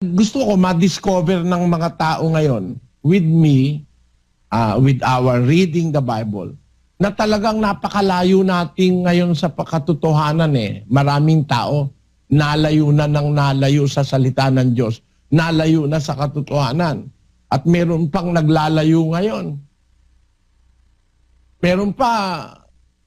Gusto ko ma-discover ng mga tao ngayon with me, with our reading the Bible, na talagang napakalayo natin ngayon sa katotohanan eh. Maraming tao, nalayo na ng nalayo sa salita ng Diyos, nalayo na sa katotohanan. At meron pang naglalayo ngayon. Meron pa,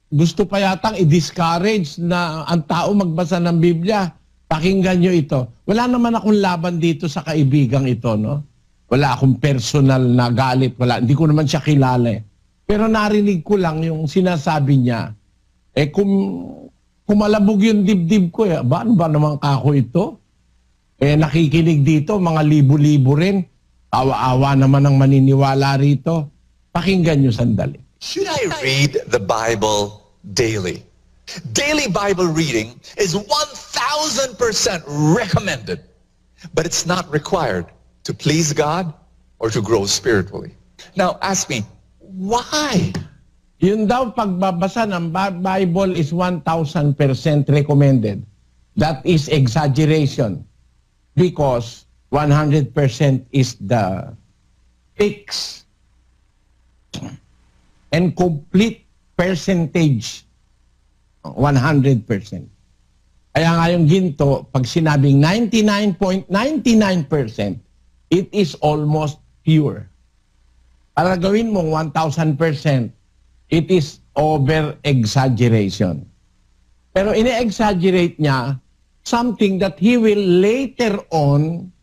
gusto pa yatang i-discourage na ang tao magbasa ng Biblia. Pakinggan nyo ito. Wala naman akong laban dito sa kaibigang ito, no? Wala akong personal na galit. Wala. Hindi ko naman siya kilala eh. Pero narinig ko lang yung sinasabi niya. Eh kung malabog yung dibdib ko, eh, ano ba naman kako ito? Eh nakikinig dito, mga libo-libo rin. Awa-awa naman ang maniniwala rito. Pakinggan nyo sandali. Should I read the Bible daily? Daily Bible reading is 1,000% recommended, but it's not required to please God or to grow spiritually. Now, ask me, why? Yun daw pagbabasa ng Bible is 1,000% recommended. That is exaggeration because 100% is the fixed and complete percentage. 100%. Kaya nga yung ginto, pag sinabing 99.99%, it is almost pure. Para gawin mong 1,000%, it is over-exaggeration. Pero ine-exaggerate niya something that he will later on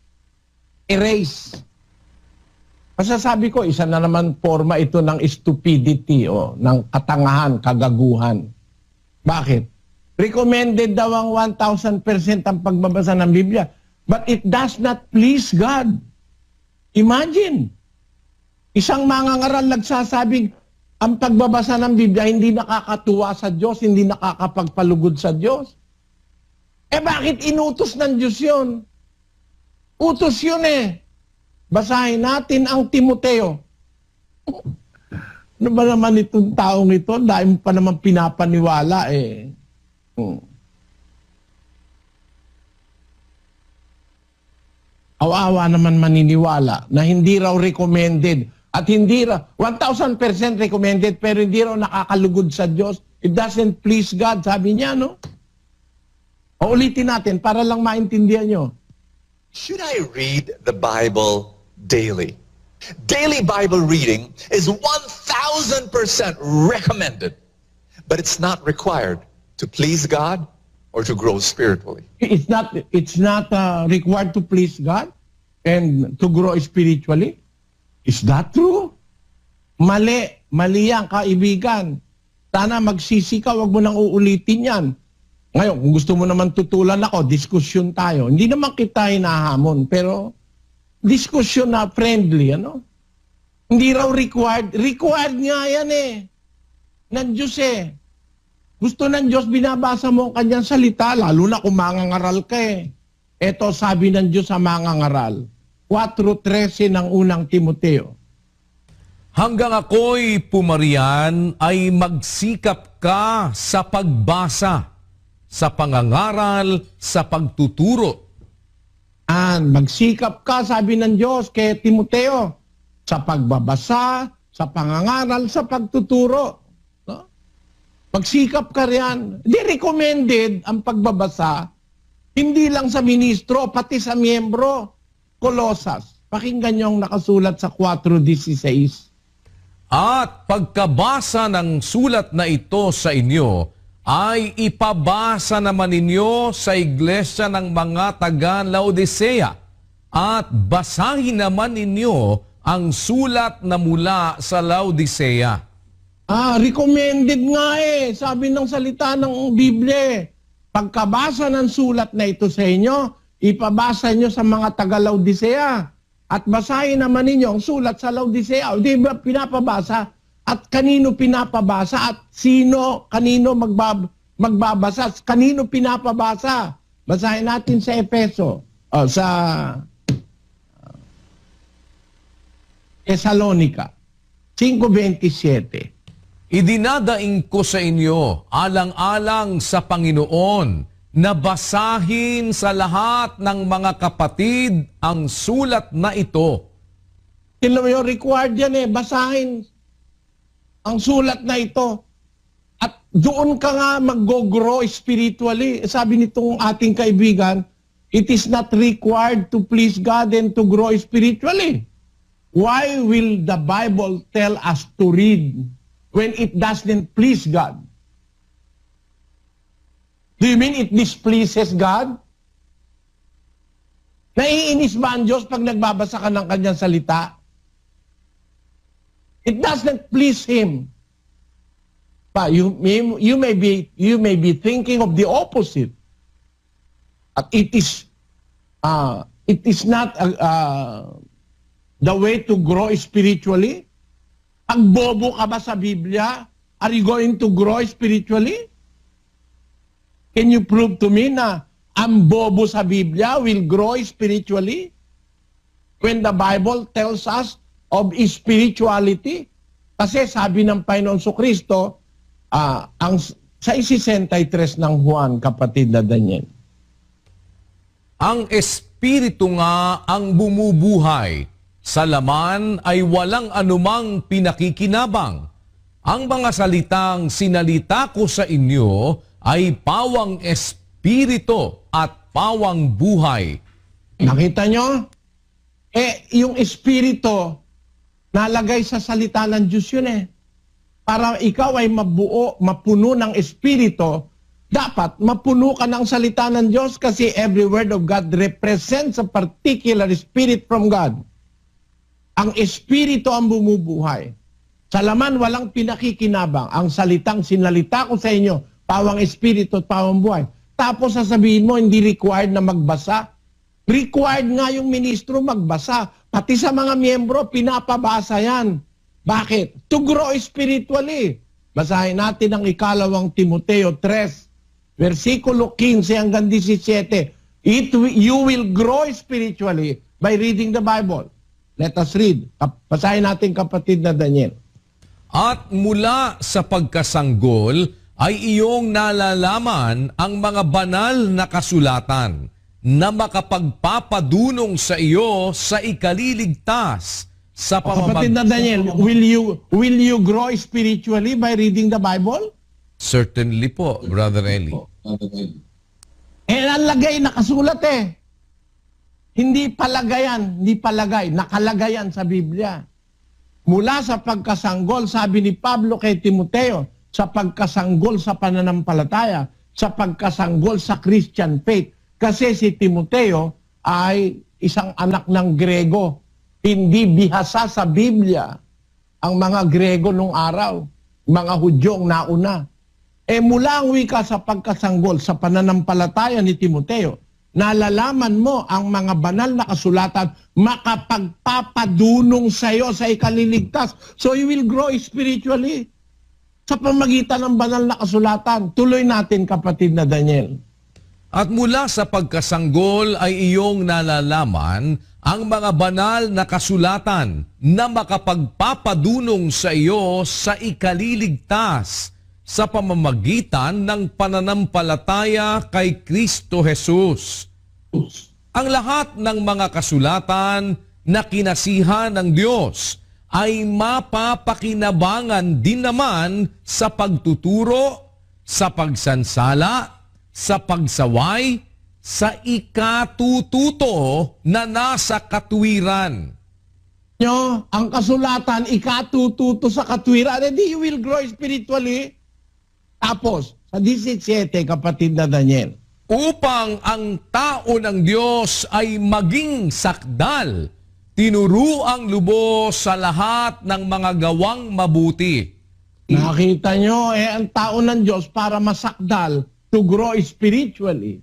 erase. Masasabi ko, isa na naman forma ito ng stupidity o ng katangahan, kagaguhan. Bakit? Recommended daw ang 1,000% ang pagbabasa ng Biblia. But it does not please God. Imagine, isang mangangaral nagsasabing ang pagbabasa ng Biblia hindi nakakatuwa sa Diyos, hindi nakakapagpalugod sa Diyos. Eh bakit inutos ng Diyos yun? Utos yun eh. Basahin natin ang Timoteo. Ano ba naman itong taong ito? Dahil mo pa naman pinapaniwala eh. Awa-awa naman maniniwala na hindi raw recommended at hindi raw 1,000% recommended pero hindi raw nakakalugod sa Diyos. It doesn't please God, sabi niya, no? O ulitin natin para lang maintindihan nyo. Should I read the Bible daily? Daily Bible reading is 1,000% recommended, but it's not required to please God or to grow spiritually. It's not required to please God and to grow spiritually. Is that true? Mali. Mali yan, kaibigan. Sana magsisika, wag mo nang uulitin yan. Ngayon, kung gusto mo naman tutulan ako, diskusyon tayo. Hindi naman kita hinahamon, pero diskusyon na friendly, ano? Hindi raw required. Required nga yan eh. Ng Diyos eh. Gusto ng Diyos, binabasa mo ang kanyang salita, lalo na kung mangangaral ka eh. Ito sabi ng Diyos sa mangangaral. 4:13 ng unang Timoteo. Hanggang ako'y pumarian ay magsikap ka sa pagbasa, sa pangangaral, sa pagtuturo. Magsikap ka, sabi ng Diyos kay Timoteo, sa pagbabasa, sa pangangaral, sa pagtuturo. No? Magsikap ka riyan. Di recommended ang pagbabasa, hindi lang sa ministro, pati sa miyembro. Colosas. Pakinggan niyo ang nakasulat sa 4:16. At pagkabasa ng sulat na ito sa inyo, ay ipabasa naman ninyo sa iglesia ng mga taga-Laodicea at basahin naman ninyo ang sulat na mula sa Laodicea. Recommended nga eh. Sabi ng salita ng Biblia. Pagkabasa ng sulat na ito sa inyo, ipabasa nyo sa mga taga-Laodicea. At basahin naman ninyo ang sulat sa Laodicea. Di ba pinapabasa? At kanino pinapabasa? At kanino magbabasa? Kanino pinapabasa? Basahin natin sa Efeso. Sa Thessalonica 5:27. Idinadaing ko sa inyo, alang-alang sa Panginoon, na basahin sa lahat ng mga kapatid ang sulat na ito. Tingnan mo yung required yan basahin ang sulat na ito. At doon ka nga mag-grow spiritually. Sabi nitong ating kaibigan, it is not required to please God and to grow spiritually. Why will the Bible tell us to read when it doesn't please God? Do you mean it displeases God? Naiinis ba ang Diyos pag nagbabasa ka ng kanyang salita? It doesn't please Him. But you may be thinking of the opposite. At it is not the way to grow spiritually. Pag bobo ka ba sa Biblia, are you going to grow spiritually? Can you prove to me na ang bobo sa Biblia will grow spiritually? When the Bible tells us of spirituality? Kasi sabi ng Panginoon Kristo, sa 63 ng Juan, kapatid na Daniel. Ang Espiritu nga ang bumubuhay. Sa laman ay walang anumang pinakikinabang. Ang mga salitang sinalita ko sa inyo ay pawang espiritu at pawang buhay. Nakita nyo? Yung espiritu, nalagay sa salita ng Diyos yun Para ikaw ay mapuno ng espiritu, dapat mapuno ka ng salita ng Diyos kasi every word of God represents a particular spirit from God. Ang espiritu ang bumubuhay. Sa laman, walang pinakikinabang. Ang salitang sinalita ko sa inyo, pawang espiritu at pawang buhay. Tapos sasabihin mo, hindi required na magbasa. Required nga yung ministro magbasa. Pati sa mga miyembro, pinapabasa yan. Bakit? To grow spiritually. Basahin natin ang 2 Timoteo 3, versikulo 15 hanggang 17. You will grow spiritually by reading the Bible. Let us read. Basahin natin, kapatid na Daniel. At mula sa pagkasanggol ay iyong nalalaman ang mga banal na kasulatan na makapagpapadunong sa iyo sa ikaliligtas sa Kapatid na Daniel, will you grow spiritually by reading the Bible? Certainly po, Brother Eli. Nalagay, nakasulat Hindi palagayan, hindi palagay, nakalagayan sa Biblia. Mula sa pagkasanggol, sabi ni Pablo kay Timoteo, sa pagkasanggol sa pananampalataya, sa pagkasanggol sa Christian faith. Kasi si Timoteo ay isang anak ng Grego. Hindi bihasa sa Biblia ang mga Grego nung araw, mga Hudyong nauna. Mula ang wika sa pagkasanggol sa pananampalataya ni Timoteo, nalalaman mo ang mga banal na kasulatan makapagpapadunong sa iyo sa ikaliligtas. So you will grow spiritually sa pamagitan ng banal na kasulatan. Tuloy natin, kapatid na Daniel. At mula sa pagkasanggol ay iyong nalalaman ang mga banal na kasulatan na makapagpapadunong sa iyo sa ikaliligtas sa pamamagitan ng pananampalataya kay Kristo Jesus. Ang lahat ng mga kasulatan na kinasihan ng Diyos ay mapapakinabangan din naman sa pagtuturo, sa pagsansala, sa pagsaway, sa ikatututo na nasa katuwiran. Ang kasulatan, ikatututo sa katuwiran, you will grow spiritually. Tapos, sa 17, kapatid na Daniel, upang ang tao ng Diyos ay maging sakdal, tinuruang lubos sa lahat ng mga gawang mabuti. Nakita nyo, ang tao ng Diyos para masakdal, to grow spiritually,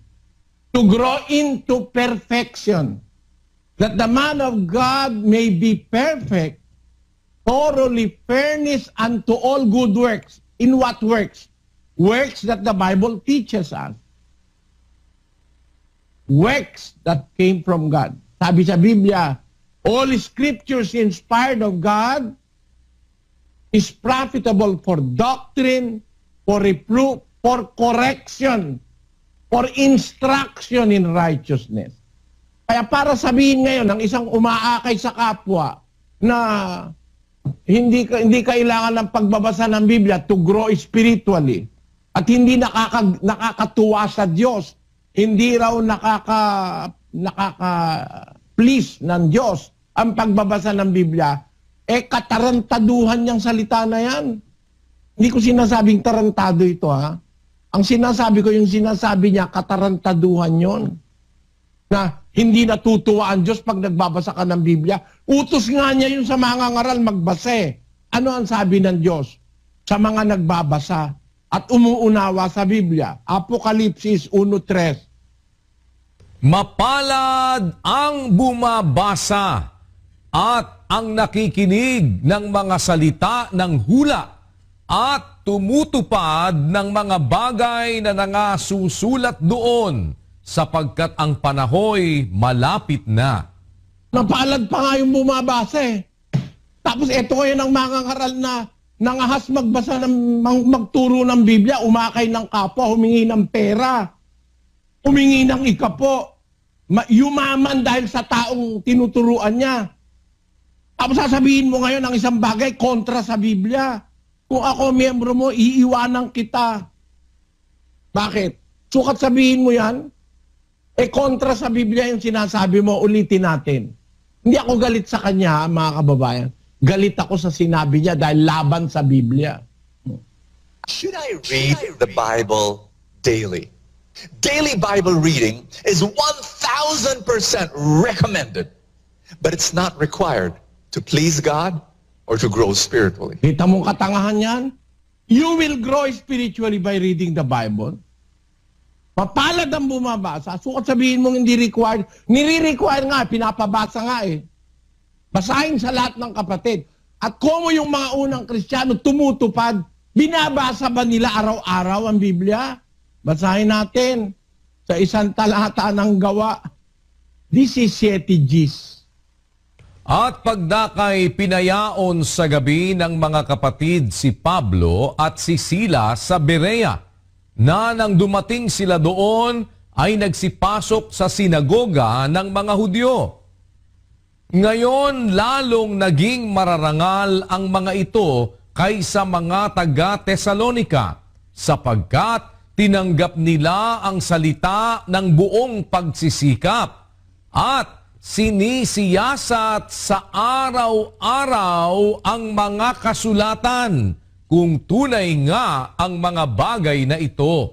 to grow into perfection, that the man of God may be perfect, thoroughly furnished unto all good works. In what works? Works that the Bible teaches us. Works that came from God. Sabi sa Biblia, all scriptures inspired of God is profitable for doctrine, for reproof, for correction, for instruction in righteousness. Kaya para sabihin ngayon ng isang umaakay sa kapwa na hindi kailangan ng pagbabasa ng Biblia to grow spiritually at hindi nakakatuwa sa Diyos, hindi raw nakaka-please ng Diyos ang pagbabasa ng Biblia, katarantaduhan niyang salita na yan. Hindi ko sinasabing tarantado ito, ha. Ang sinasabi ko, yung sinasabi niya, katarantaduhan yon. Na hindi natutuwa ang Diyos pag nagbabasa ka ng Biblia. Utos nga niya yun sa mga ngaral magbasa. Ano ang sabi ng Diyos sa mga nagbabasa at umuunawa sa Biblia? Apokalipsis 1:3. Mapalad ang bumabasa at ang nakikinig ng mga salita ng hula at tumutupad ng mga bagay na nangasusulat doon sapagkat ang panahoy malapit na. Napalad pa nga yung bumabasa. Tapos eto kayo ng mga ngaral na nangahas magbasa magturo ng Biblia, umakay ng kapwa, humingi ng pera, humingi ng ikapo, yumaman dahil sa taong tinuturuan niya. Tapos sasabihin mo ngayon ang isang bagay kontra sa Biblia. Kung ako miyembro mo, iiwanan kita. Bakit? Sukat sabihin mo yan? Kontra sa Biblia yung sinasabi mo, ulitin natin. Hindi ako galit sa kanya, mga kababayan. Galit ako sa sinabi niya dahil laban sa Biblia. Should I read the Bible daily? Daily Bible reading is 1,000% recommended, but it's not required to please God or to grow spiritually. Kita mong katangahan yan? You will grow spiritually by reading the Bible. Mapalad ang bumabasa. Sukat sabihin mong hindi required. Nire-require nga, pinapabasa nga eh. Basahin sa lahat ng kapatid. At kung yung mga unang Kristiyano tumutupad, binabasa ba nila araw-araw ang Biblia? Basahin natin sa isang talata ng Gawa. 17 Gs. At pagdakay pinayaon sa gabi ng mga kapatid si Pablo at si Sila sa Berea, na nang dumating sila doon ay nagsipasok sa sinagoga ng mga Hudyo. Ngayon lalong naging mararangal ang mga ito kaysa mga taga-Tesalonika sapagkat tinanggap nila ang salita ng buong pagsisikap at sinisiyasat sa araw-araw ang mga kasulatan kung tunay nga ang mga bagay na ito.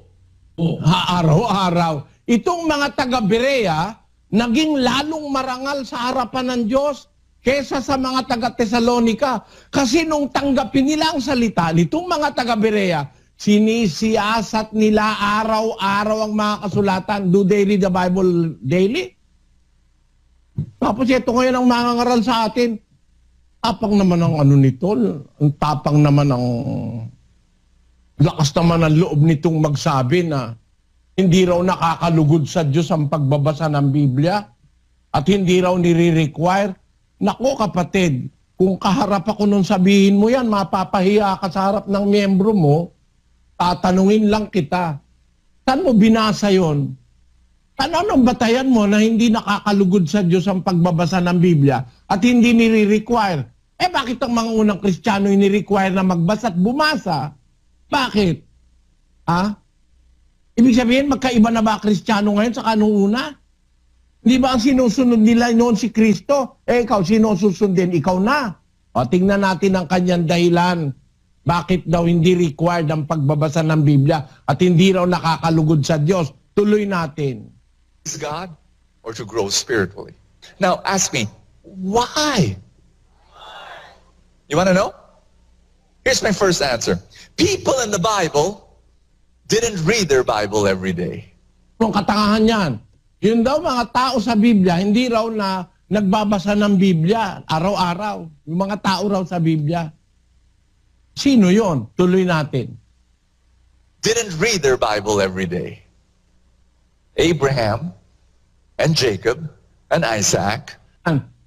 Araw-araw. Itong mga taga-Berea, naging lalong marangal sa harapan ng Diyos kesa sa mga taga-Tesalonika. Kasi nung tanggapin nila ang salita, nitong mga taga-Berea, sinisiyasat nila araw-araw ang mga kasulatan. Do they read the Bible daily? Tapos ito ngayon ang mga ngaral sa atin. Tapang naman ang ano nito, ang tapang naman ang lakas naman ang loob nitong magsabi na hindi raw nakakalugod sa Diyos ang pagbabasa ng Biblia at hindi raw nire-require. Nako kapatid, kung kaharap ako nung sabihin mo yan, mapapahiya ka sa harap ng miyembro mo, tatanungin lang kita, saan mo binasa yon? Anong batayan mo na hindi nakakalugod sa Diyos ang pagbabasa ng Biblia at hindi nire-require? Bakit ang mga unang Kristiyano ini-require na magbasa at bumasa? Bakit? Ibig sabihin, magkaiba na ba Kristiyano ngayon sa kanong una? Di ba ang sinusunod nila noon si Kristo? Ikaw, sino susundin? Ikaw na. Tingnan natin ang kanyang dahilan. Bakit daw hindi required ang pagbabasa ng Biblia at hindi raw nakakalugod sa Diyos? Tuloy natin. God or to grow spiritually. Now, ask me, why? You want to know? Here's my first answer. People in the Bible didn't read their Bible every day. Ang katangahan yan. Yun daw mga tao sa Biblia, hindi raw na nagbabasa ng Biblia araw-araw. Yung mga tao raw sa Biblia. Sino yon? Tuloy natin. Didn't read their Bible every day. Abraham and Jacob and Isaac.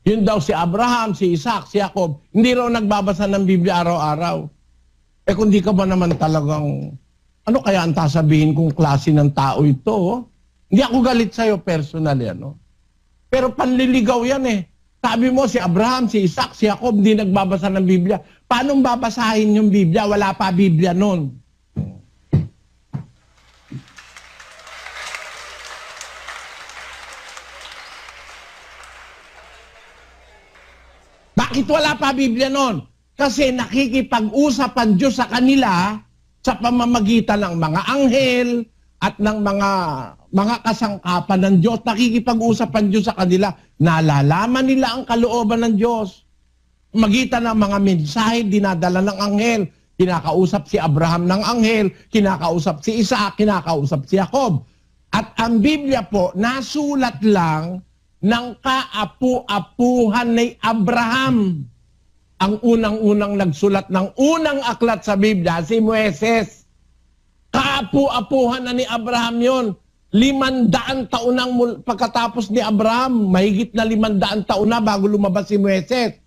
Yun daw si Abraham, si Isaac, si Jacob, hindi raw nagbabasa ng Biblia araw-araw. Kung di ka ba naman talagang Ano kaya ang sasabihin kong klase ng tao ito? Oh? Hindi ako galit sa'yo personally, ano? Pero panliligaw yan eh. Sabi mo, si Abraham, si Isaac, si Jacob, hindi nagbabasa ng Biblia. Paano babasahin yung Biblia? Wala pa Biblia nun. Bakit wala pa Biblia nun? Kasi nakikipag-usap ang Diyos sa kanila sa pamamagitan ng mga anghel at ng mga kasangkapan ng Diyos. Nakikipag-usap ang Diyos sa kanila. Nalalaman nila ang kalooban ng Diyos. Magitan ng mga mensahe, dinadala ng anghel. Kinakausap si Abraham ng anghel, kinakausap si Isaac, kinakausap si Jacob. At ang Biblia po, nasulat lang ng kaapu-apuhan ni Abraham. Ang unang-unang nagsulat ng unang aklat sa Biblia, si Moises. Kaapu-apuhan na ni Abraham yon. 500 taon nang pagkatapos ni Abraham, mahigit na 500 taon na bago lumabas si Moises.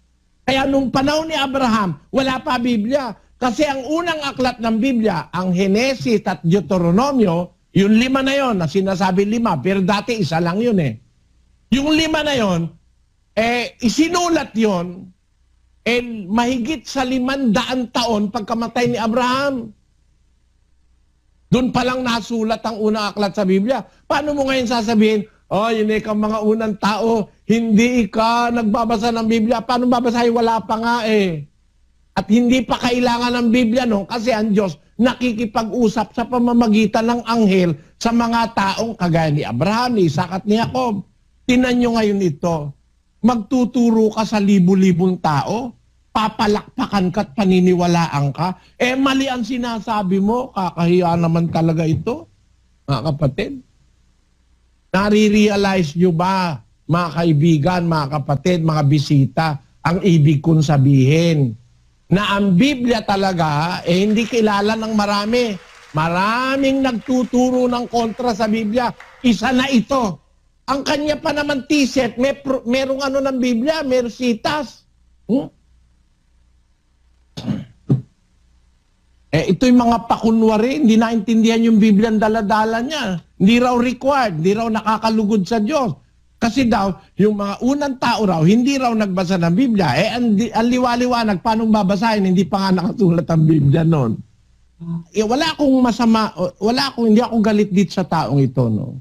Kaya nung panahon ni Abraham, wala pa Biblia. Kasi ang unang aklat ng Biblia, ang Henesis at Deuteronomio, yung 5 na yon, na sinasabi 5, pero dati isa lang yun eh. Yung 5 na yon, isinulat yon, mahigit sa 500 taon pagkamatay ni Abraham. Doon pa lang nasulat ang unang aklat sa Biblia. Paano mo ngayon sasabihin, yun ikaw mga unang tao, hindi ka nagbabasa ng Biblia. Paano babasahin? Wala pa nga eh. At hindi pa kailangan ng Biblia no, kasi ang Diyos nakikipag-usap sa pamamagitan ng anghel sa mga taong kagaya ni Abraham, ni Isaac at ni Jacob. Tingnan nyo ngayon ito. Magtuturo ka sa libu-libong tao, papalakpakan ka at paniniwalaan ka, mali ang sinasabi mo, kakahiya naman talaga ito, mga kapatid. Nare-realize nyo ba, mga kaibigan, mga kapatid, mga bisita, ang ibig kong sabihin? Na ang Biblia talaga, hindi kilala ng marami. Maraming nagtuturo ng kontra sa Biblia. Isa na ito. Ang kanya pa naman t-shirt, merong ano ng Biblia, merong sitas. Ito yung mga pakunwari, hindi naintindihan yung Biblia ang daladala niya. Hindi raw required, hindi raw nakakalugod sa Diyos. Kasi daw, yung mga unang tao raw, hindi raw nagbasa ng Biblia. Ang liwaliwanag, paano babasahin? Hindi pa nga nakasulat ang Biblia noon. Wala akong masama, hindi ako galit dito sa taong ito. No?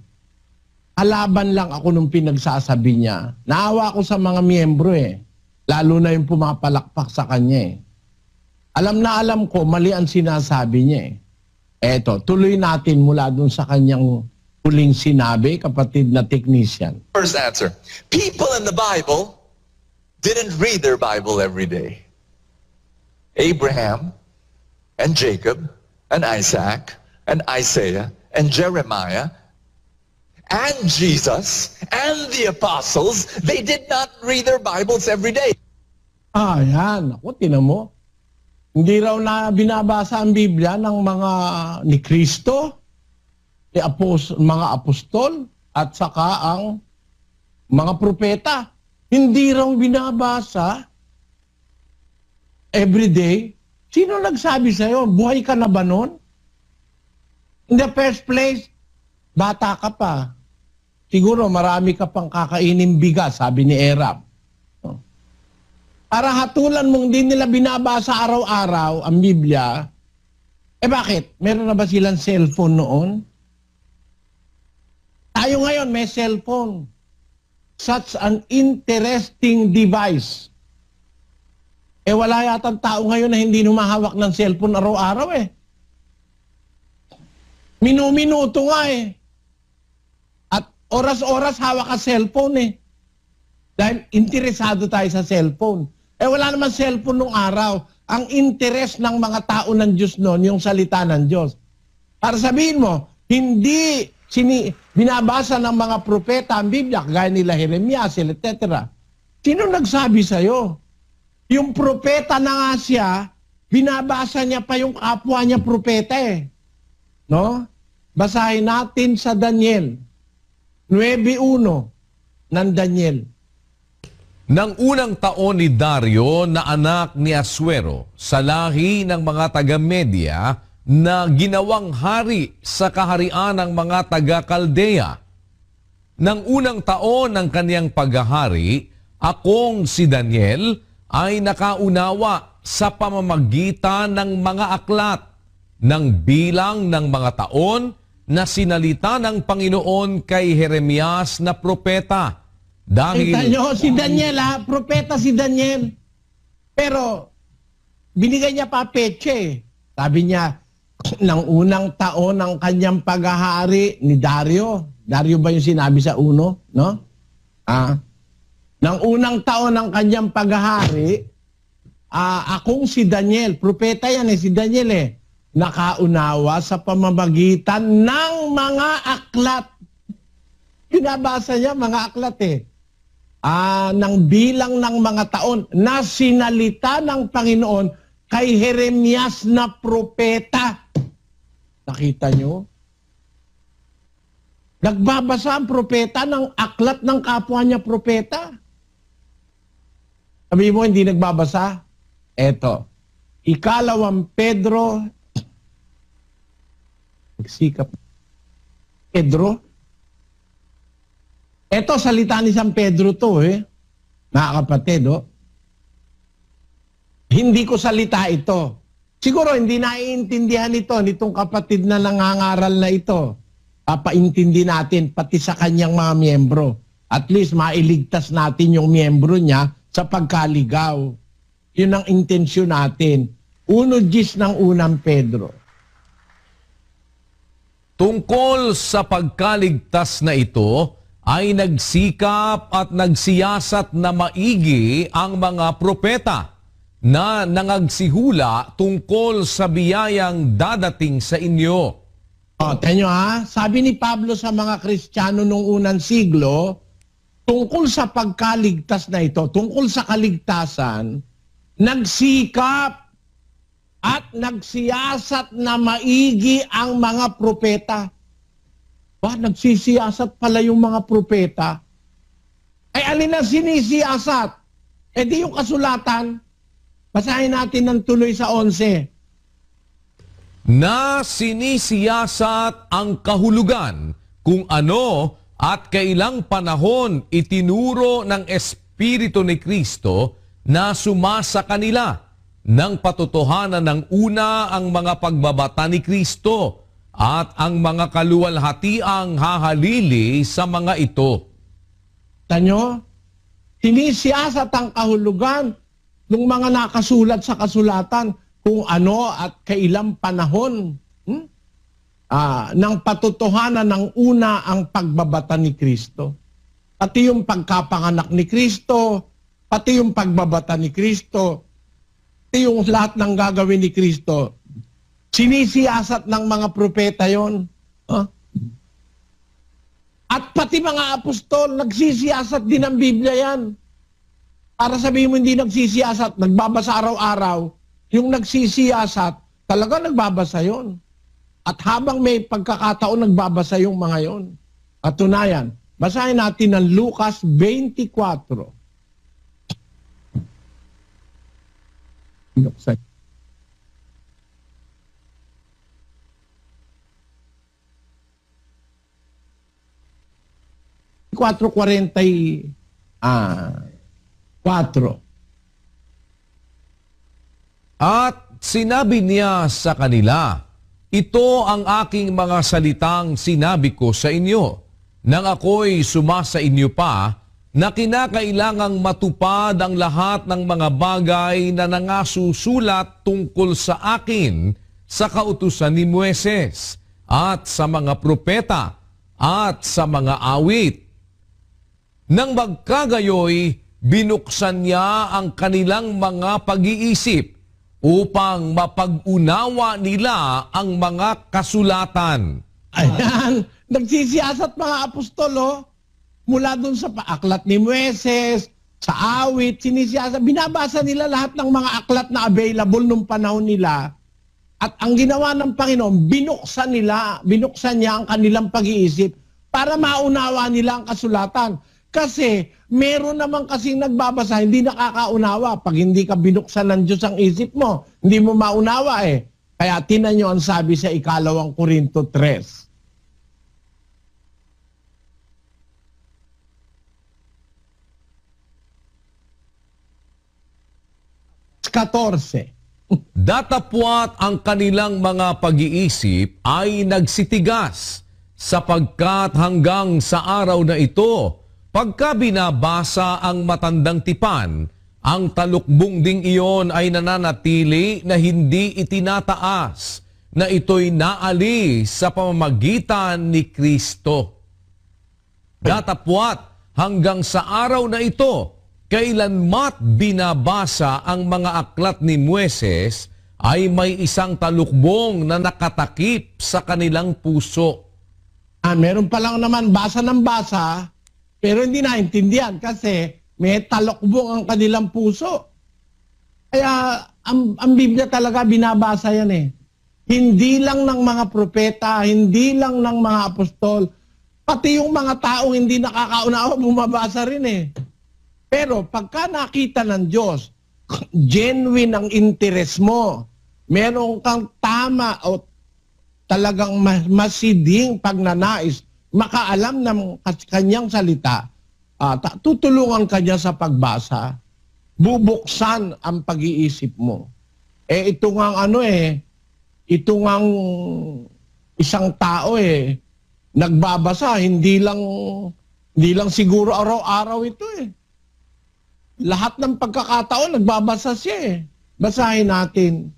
Alaban lang ako nung pinagsasabi niya. Naawa ako sa mga miyembro eh. Lalo na yung pumapalakpak sa kanya eh. Alam na alam ko, mali ang sinasabi niya eh. Eto, tuloy natin mula dun sa kanyang huling sinabi, kapatid na technician. First answer. People in the Bible didn't read their Bible every day. Abraham and Jacob and Isaac and Isaiah and Jeremiah and Jesus and the apostles, they did not read their Bibles every day. Yan. Ako, tinan mo. Hindi raw na binabasa ang Biblia ng mga ni Kristo, mga apostol, at saka ang mga propeta. Hindi raw binabasa everyday. Sino nagsabi sa'yo? Buhay ka na ba nun? In the first place, bata ka pa. Siguro marami ka pang kakainin bigas, sabi ni Erab. Para hatulan mong di nila binabasa araw-araw ang Biblia, bakit? Meron na ba silang cellphone noon? Tayo ngayon may cellphone. Such an interesting device. Wala yatang tao ngayon na hindi humahawak ng cellphone araw-araw eh. Minu-minuto nga eh. At oras-oras hawak ka cellphone eh. Dahil interesado tayo sa cellphone. Wala naman cellphone nung araw. Ang interest ng mga tao ng Diyos noon, yung salita ng Diyos. Para sabihin mo, hindi binabasa ng mga propeta ang Biblia, kagaya nila Jeremias, etc. Sino nagsabi sa'yo? Yung propeta na nga siya, binabasa niya pa yung kapwa niya propeta eh. No? Basahin natin sa Daniel. 9:1 ng Daniel. Nang unang taon ni Dario na anak ni Asuero sa lahi ng mga taga-Media na ginawang hari sa kaharian ng mga taga-Kaldea. Nang unang taon ng kaniyang paghahari, akong si Daniel ay nakaunawa sa pamamagitan ng mga aklat ng bilang ng mga taon na sinalita ng Panginoon kay Jeremias na propeta. Kita nyo, si Daniel propeta si Daniel. Pero, binigay niya pa petsa. Sabi niya, ng unang taon ng kanyang paghahari ni Dario. Dario ba yung sinabi sa uno? No? Ng unang taon ng kanyang paghahari, akong si Daniel, propeta yan si Daniel nakaunawa sa pamamagitan ng mga aklat. Pinabasa niya mga aklat ng bilang ng mga taon na sinalita ng Panginoon kay Jeremias na propeta. Nakita nyo? Nagbabasa ang propeta ng aklat ng kapwa niya propeta. Sabi mo, hindi nagbabasa? Eto. Ikalawang Pedro. Nagsikap. Pedro. Eto, salita ni San Pedro to mga kapatid. Hindi ko salita ito. Siguro hindi naiintindihan ito nitong kapatid na nangangaral na ito. Papaintindi natin pati sa kanyang mga miyembro. At least mailigtas natin yung miyembro niya sa pagkaligaw. Yun ang intensyon natin. 1:10 ng unang Pedro. Tungkol sa pagkaligtas na ito, ay nagsikap at nagsiyasat na maigi ang mga propeta na nangagsihula tungkol sa biyayang dadating sa inyo. Tenyo sabi ni Pablo sa mga Kristiyano noong unang siglo, tungkol sa pagkaligtas na ito, tungkol sa kaligtasan, nagsikap at nagsiyasat na maigi ang mga propeta. Nagsisiyasat pala yung mga propeta. Ay alin ang sinisiyasat? Di yung kasulatan. Basahin natin ng tuloy sa 11. Na sinisiyasat ang kahulugan kung ano at kailang panahon itinuro ng Espiritu ni Kristo na sumasa kanila ng patotohanan ng una ang mga pagbabata ni Kristo at ang mga kaluwalhatiang hahalili sa mga ito. Tanyo, sinisiyasat ang kahulugan ng mga nakasulat sa kasulatan kung ano at kailang panahon ng patotohanan ng una ang pagbabata ni Kristo. Pati yung pagkapanganak ni Kristo, pati yung pagbabata ni Kristo, pati yung lahat ng gagawin ni Kristo. Sinisiyasat ng mga propeta yon. At pati mga apostol, nagsisiyasat din ng Biblia yan. Para sabihin mo hindi nagsisiyasat, nagbabasa araw-araw, yung nagsisiyasat, talaga nagbabasa yon. At habang may pagkakataon, nagbabasa yung mga yon. Katunayan, basahin natin ng Lucas 24. Binuksan. 4:44. At sinabi niya sa kanila, ito ang aking mga salitang sinabi ko sa inyo, nang ako'y sumasa inyo pa, na kinakailangang matupad ang lahat ng mga bagay na nangasusulat tungkol sa akin sa kautusan ni Moises at sa mga propeta at sa mga awit. Nang magkagayoy, binuksan niya ang kanilang mga pag-iisip upang mapag-unawa nila ang mga kasulatan. Ayan, nagsisiyasat mga apostol, mula dun sa aklat ni Moises, sa awit, sinisiyasat. Binabasa nila lahat ng mga aklat na available nung panahon nila. At ang ginawa ng Panginoon, binuksan niya ang kanilang pag-iisip para maunawa nila ang kasulatan. Kasi meron naman kasing nagbabasa, hindi nakakaunawa. Pag hindi ka binuksan ng Diyos ang isip mo, hindi mo maunawa . Kaya tinan nyo ang sabi sa 2 Korinto 3. Datapwat ang kanilang mga pag-iisip ay nagsitigas, sapagkat hanggang sa araw na ito, pagka binabasa ang matandang tipan, ang talukbong ding iyon ay nananatili na hindi itinataas, na ito'y naalis sa pamamagitan ni Kristo. Datapwat hanggang sa araw na ito, kailanmat binabasa ang mga aklat ni Moises, ay may isang talukbong na nakatakip sa kanilang puso. Meron pa lang naman basa ng basa, pero hindi naintindihan kasi may talukbong ang kanilang puso. Kaya ang Biblia talaga binabasa yan eh. Hindi lang ng mga propeta, hindi lang ng mga apostol, pati yung mga taong hindi nakakaunawa bumabasa rin eh. Pero pagka nakita ng Diyos, genuine ang interest mo, meron kang tama o talagang masiding pagnanais, makaalam ng kanyang salita, tutulungan kanya sa pagbasa, bubuksan ang pag-iisip mo. Ito nga ito nga isang tao nagbabasa, hindi lang siguro araw-araw ito Lahat ng pagkakataon, nagbabasa siya Basahin natin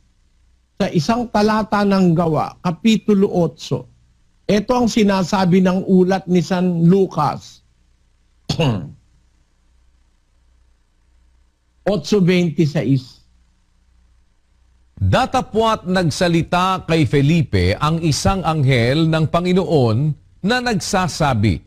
sa isang talata ng Gawa, Kapitulo 8. Ito ang sinasabi ng ulat ni San Lucas. 8:26. Datapwat nagsalita kay Felipe ang isang anghel ng Panginoon na nagsasabi,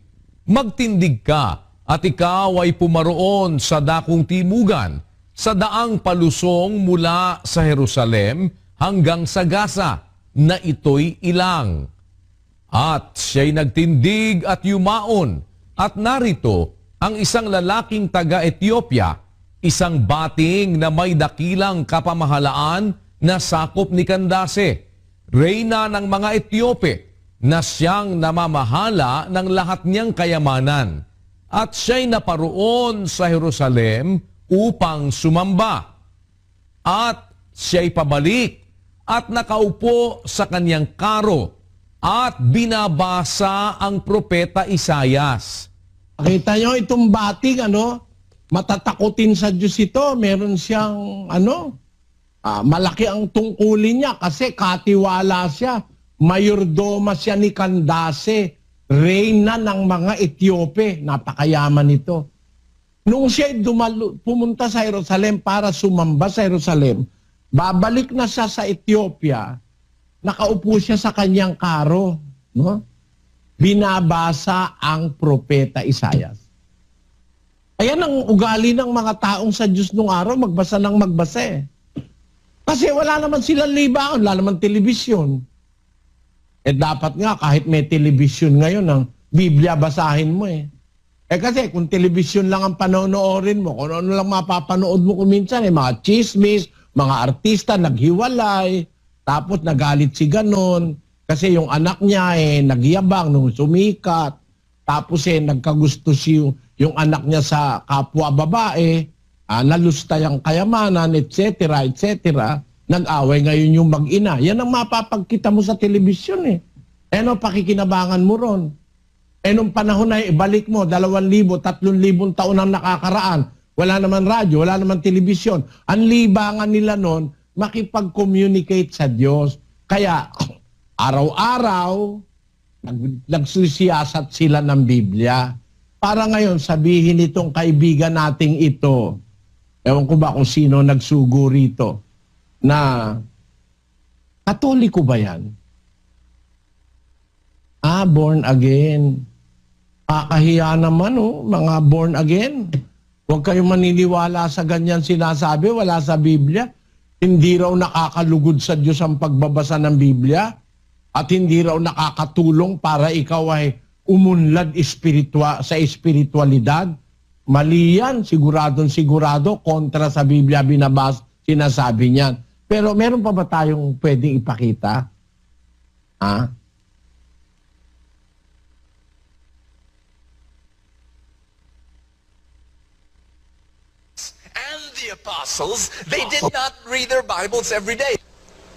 "Magtindig ka, at ikaw ay pumaroon sa dakong timugan, sa daang palusong mula sa Jerusalem hanggang sa Gaza, na ito'y ilang." At siya'y nagtindig at yumaon, at narito ang isang lalaking taga-Ethiopia, isang bating na may dakilang kapamahalaan na sakop ni Candace, reyna ng mga Etiope, na siyang namamahala ng lahat niyang kayamanan. At siya'y naparoon sa Jerusalem upang sumamba. At siya'y pabalik at nakaupo sa kanyang karo at binabasa ang propeta Isaias. Nakita nyo itong bating, matatakutin sa Diyos ito. Meron siyang, malaki ang tungkulin niya kasi katiwala siya. Mayordoma siya ni Candace, reyna ng mga Etiope. Napakayaman nito. Nung siya pumunta sa Jerusalem para sumamba sa Jerusalem, babalik na siya sa Ethiopia, nakaupo siya sa kanyang karo. Binabasa ang propeta Isaias. Ayan ang ugali ng mga taong sa Diyos nung araw, magbasa ng magbasa Kasi wala naman silang libangan, wala naman telebisyon. Dapat nga kahit may telebisyon ngayon, ang Biblia basahin mo kasi kung telebisyon lang ang panonoorin mo, kung ano lang mapapanood mo kuminsan, mga chismis, mga artista naghiwalay, tapos nagalit si ganon, kasi yung anak niya nagyabang nung sumikat, tapos nagkagusto yung anak niya sa kapwa babae, nalustay ang kayamanan, etc., etc., nag-away ngayon yung mag-ina. Yan ang mapapagkita mo sa telebisyon pakikinabangan mo ron. Nung panahon na ibalik mo, 2,000, 3,000 taon ang nakakaraan. Wala naman radyo, wala naman telebisyon. Ang libangan nila noon, makipag-communicate sa Diyos. Kaya, araw-araw, nagsusiyasat sila ng Biblia. Para ngayon, sabihin itong kaibigan nating ito, ewan ko ba kung sino nagsugo rito, na Katoliko ba yan? Born again. Kahiya naman, mga born again. Huwag kayong maniniwala sa ganyan sinasabi, wala sa Biblia. Hindi raw nakakalugod sa Diyos ang pagbabasa ng Biblia at hindi raw nakakatulong para ikaw ay umunlad sa espiritualidad. Mali yan, siguradong sigurado, kontra sa Biblia sinasabi niyan. Pero meron pa ba tayong pwedeng ipakita? Ha? And the apostles, they did not read their Bibles every day.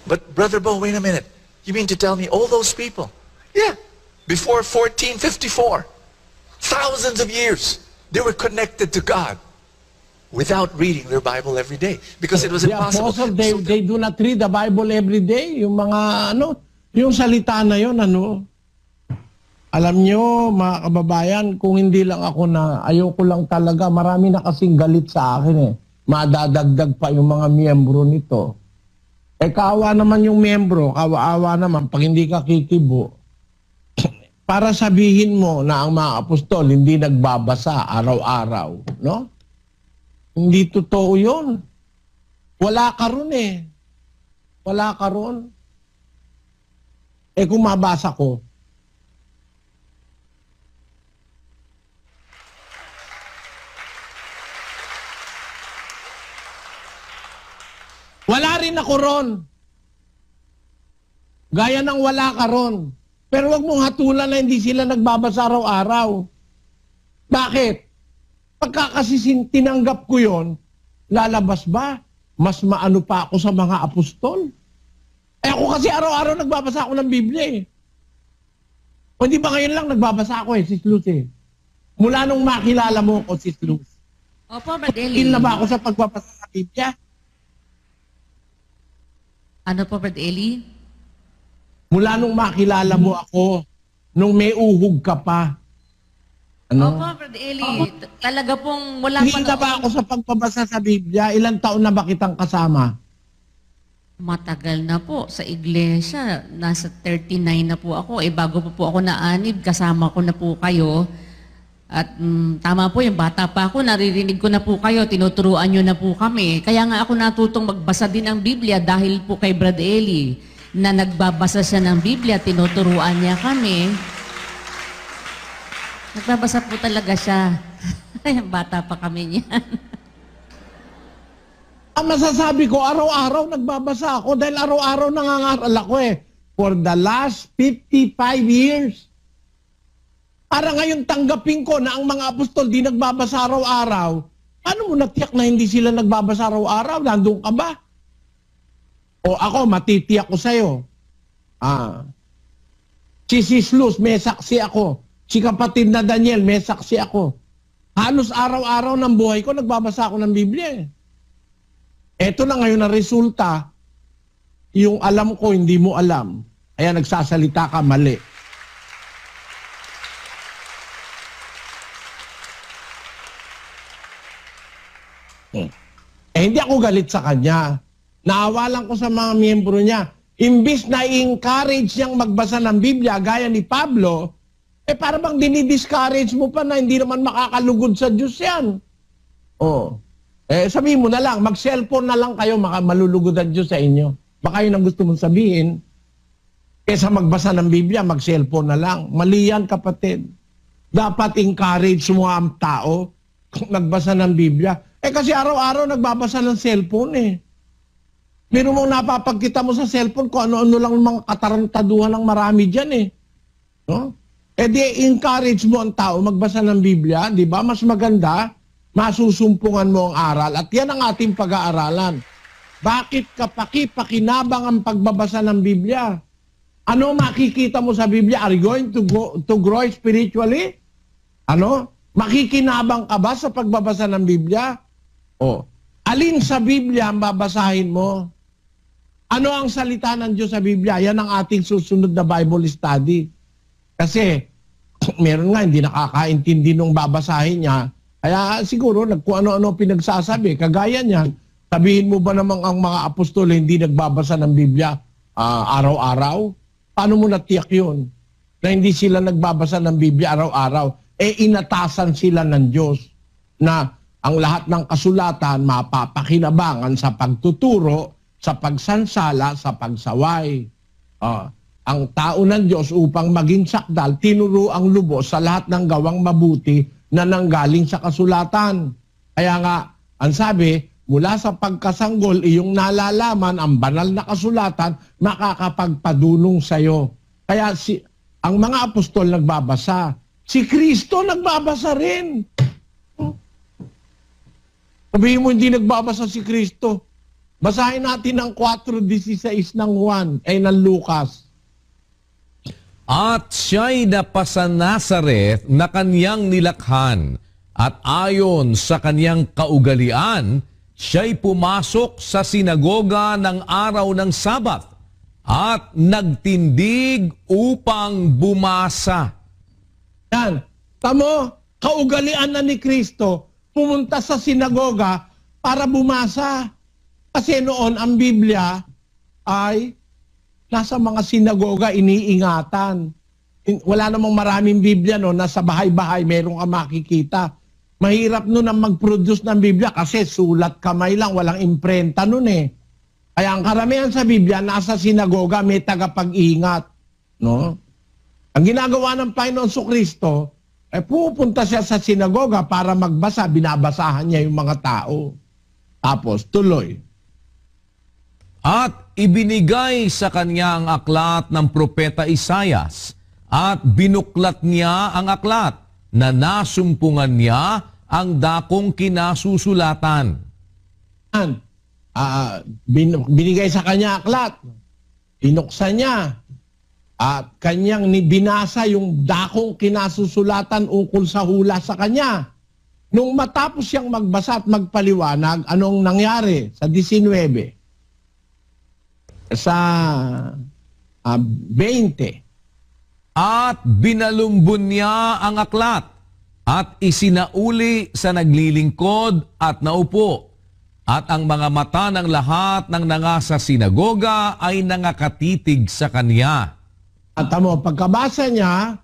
But Brother Bo, wait a minute. You mean to tell me all those people? Yeah. Before 1454, thousands of years, they were connected to God without reading their Bible every day because it was The impossible. apostle, they do not read the Bible every day. Yung mga yung salita na yun, alam nyo, mga kababayan, kung hindi lang ako na, ayoko lang talaga, marami na kasing galit sa akin eh. Madadagdag pa yung mga miyembro nito. Eh, kaawa naman yung miyembro, kaawa naman, pag hindi ka kikibo, para sabihin mo na ang mga apostol hindi nagbabasa araw-araw, no? Hindi totoo yun. Wala ka ron eh. Wala ka ron. Eh, kung mabasa ko, wala rin ako ron. Gaya ng wala ka ron. Pero wag mong hatulan na hindi sila nagbabasa araw-araw. Bakit? Pagka kasi tinanggap ko yon, lalabas ba? Mas maano pa ako sa mga apostol? Eh ako kasi araw-araw nagbabasa ako ng Biblia eh. O di ba ngayon lang nagbabasa ako eh, Sis Luz eh. Mula nung makilala mo ako, Sis Luz. Opo, Brad Eli. Na ba ako sa pagbabasa ng Biblia? Ano po, Brad Eli? Mula nung makilala mo ako, nung may uhog ka pa. Opo, Brad Eli. Talaga pong wala Hindi na ba ako sa pagbabasa sa Biblia? Ilang taon na ba kitang kasama? Matagal na po sa iglesia. Nasa 39 na po ako. Eh, bago po ako naanib, kasama ko na po kayo. At tama po, yung bata pa ako, naririnig ko na po kayo, tinuturuan nyo na po kami. Kaya nga ako natutong magbasa din ng Biblia dahil po kay Brad Eli na nagbabasa siya ng Biblia, tinuturuan niya kami. Nagbabasa po talaga siya. Bata pa kami niyan. Ang masasabi ko, araw-araw nagbabasa ako dahil araw-araw nangangaral ako eh. For the last 55 years. Para ngayon tanggapin ko na ang mga apostol di nagbabasa araw-araw. Ano mo natiyak na hindi sila nagbabasa araw-araw? Nandun ka ba? O ako, matitiyak ko sa'yo. Si Sis Luz, may saksi ako. Si kapatid na Daniel, may saksi ako. Halos araw-araw ng buhay ko, nagbabasa ako ng Biblia eh. Eto na ngayon na resulta, yung alam ko, hindi mo alam. Kaya nagsasalita ka, mali. Hindi ako galit sa kanya. Naawa lang ko sa mga miyembro niya. Imbis na i-encourage niyang magbasa ng Biblia, gaya ni Pablo, para bang dinidiscourage mo pa na hindi naman makakalugod sa Diyos yan. Sabihin mo na lang, mag-cellphone na lang kayo, malulugod ang Diyos sa inyo. Baka yun ang gusto mong sabihin. Kesa magbasa ng Biblia, mag-cellphone na lang. Mali yan, kapatid. Dapat encourage mo ang tao nagbasa ng Biblia. Kasi araw-araw nagbabasa ng cellphone eh. Meron mong napapagkita mo sa cellphone kung ano-ano lang mga katarantaduhan ng marami dyan eh. No? Di encourage mo ang tao magbasa ng Biblia, di ba? Mas maganda, masusumpungan mo ang aral. At yan ang ating pag-aaralan. Bakit kapaki-pakinabang ang pagbabasa ng Biblia? Ano makikita mo sa Biblia? Are you going to grow spiritually? Makikinabang ka ba sa pagbabasa ng Biblia? Alin sa Biblia ang babasahin mo? Ano ang salita ng Diyos sa Biblia? Yan ang ating susunod na Bible study. Kasi, meron nga hindi nakakaintindi nung babasahin niya. Kaya siguro, kung ano-ano pinagsasabi. Kagaya niyan, sabihin mo ba namang ang mga apostol hindi nagbabasa ng Biblia araw-araw? Paano mo natiyak yun? Na hindi sila nagbabasa ng Biblia araw-araw. Inatasan sila ng Diyos na ang lahat ng kasulatan mapapakinabangan sa pagtuturo, sa pagsansala, sa pagsaway. Ang tao ng Diyos upang maging sakdal, tinuro ang lubos sa lahat ng gawang mabuti na nanggaling sa kasulatan. Kaya nga, ang sabi, mula sa pagkasanggol, iyong nalalaman ang banal na kasulatan, makakapagpadulong sa'yo. Kaya ang mga apostol nagbabasa. Si Kristo nagbabasa rin. Sabihin mo hindi nagbabasa si Kristo. Basahin natin ang 4:16 ng ng Lucas. At siya'y napasa Nazareth na kanyang nilakhan, at ayon sa kanyang kaugalian, siya'y pumasok sa sinagoga ng araw ng Sabat at nagtindig upang bumasa. Yan. Tamo, kaugalian na ni Kristo, pumunta sa sinagoga para bumasa. Kasi noon ang Biblia ay nasa mga sinagoga iniingatan. Wala namang maraming Biblia no, nasa bahay-bahay meron ka makikita. Mahirap noon ang mag-produce ng Biblia kasi sulat kamay lang, walang imprenta noon eh. Kaya ang karamihan sa Biblia nasa sinagoga may tagapag-ingat, no? Ang ginagawa ng Panginoon Kristo, pupunta siya sa sinagoga para magbasa, binabasahan niya yung mga tao. Tapos tuloy. At ibinigay sa kanya ang aklat ng propeta Isayas, at binuklat niya ang aklat na nasumpungan niya ang dakong kinasusulatan. Binigay sa kanya aklat, binuksan niya, at kanyang binasa yung dakong kinasusulatan ukol sa hula sa kanya. Nung matapos siyang magbasa at magpaliwanag, anong nangyari sa 19? Sa 20. At binalumbon niya ang aklat, at isinauli sa naglilingkod at naupo. At ang mga mata ng lahat ng nangasa sinagoga ay nangakatitig sa kanya. At pagkabasa niya,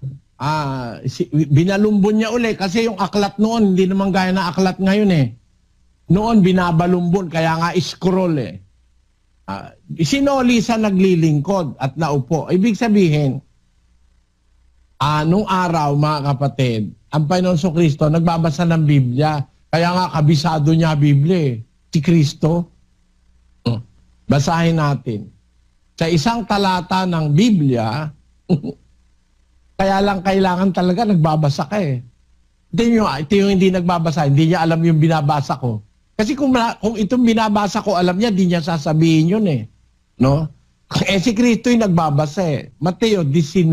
binalumbon niya uli kasi yung aklat noon, hindi naman gaya na aklat ngayon eh. Noon binabalumbon, kaya nga scroll eh. Sinoli sa naglilingkod at naupo. Ibig sabihin, nung araw mga kapatid, ang Panginoon Kristo nagbabasa ng Biblia. Kaya nga kabisado niya Biblia eh. Si Kristo. Basahin natin. Sa isang talata ng Biblia, kaya lang kailangan talaga nagbabasa ka eh. Ito yung hindi nagbabasa, hindi niya alam yung binabasa ko. Kasi kung itong binabasa ko, alam niya, di niya sasabihin yun eh. No? Si Kristo yung nagbabasa eh. Mateo 19,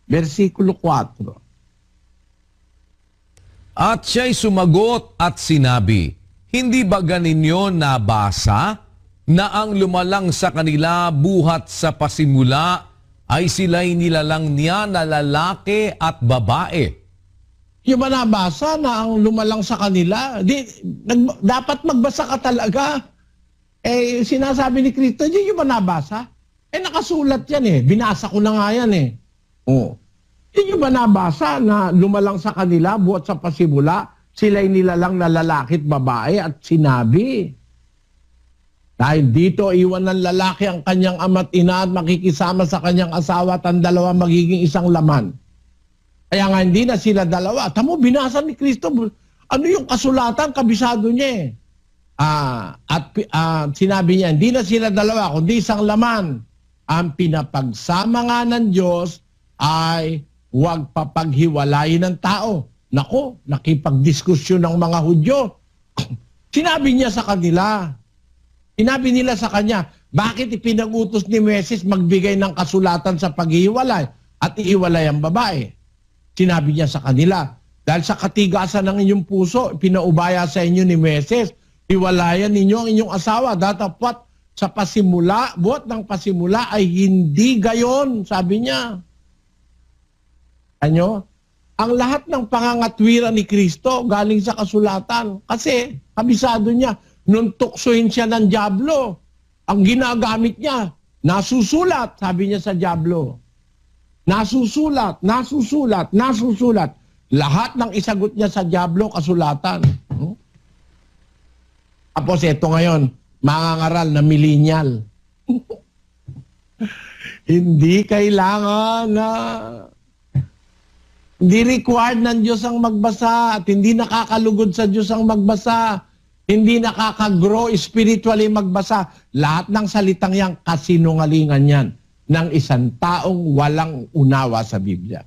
versikulo 4. At siya'y sumagot at sinabi, hindi ba ganinyo nabasa na ang lumalang sa kanila buhat sa pasimula ay sila'y nilalang niya na lalaki at babae? Yung ba nabasa na ang lumalang sa kanila? Dapat magbasa ka talaga. Sinasabi ni Kristo, hindi yung ba nabasa? Nakasulat yan eh. Binasa ko na nga yan eh. Hindi nyo ba nabasa na lumalang sa kanila, buhat sa pasimula, sila'y nilalang na lalaki at babae at sinabi? Dahil dito, iwan ng lalaki ang kanyang ama't ina at makikisama sa kanyang asawa at ang dalawa magiging isang laman. Kaya nga hindi na sila dalawa. Tamo, binasa ni Kristo. Ano yung kasulatan? Kabisado niya eh. Sinabi niya, hindi na sila dalawa, kundi isang laman. Ang pinapagsama nga ng Diyos ay huwag papaghiwalayin ng tao. Nako, nakipagdiskusyon ng mga Hudyo. Sinabi niya sa kanila. Sinabi nila sa kanya, bakit ipinag-utos ni Moises magbigay ng kasulatan sa paghihiwalay at ihiwalay ang babae? Sinabi niya sa kanila, dahil sa katigasan ng inyong puso, pinaubaya sa inyo ni Moises, hiwalayan ninyo ang inyong asawa. Datapwat sa pasimula, buhat ng pasimula ay hindi gayon, sabi niya. Ano? Ang lahat ng pangangatwiran ni Kristo galing sa kasulatan. Kasi, kabisado niya, nung tuksohin siya ng dyablo, ang ginagamit niya, nasusulat, sabi niya sa dyablo. Nasusulat, nasusulat, nasusulat. Lahat ng isagot niya sa dyablo, kasulatan. Tapos ito ngayon, mangangaral na millennial. Hindi kailangan na hindi required ng Diyos ang magbasa at hindi nakakalugod sa Diyos ang magbasa. Hindi nakaka-grow spiritually magbasa. Lahat ng salitang yan, kasinungalingan yan ng isang taong walang unawa sa Biblia.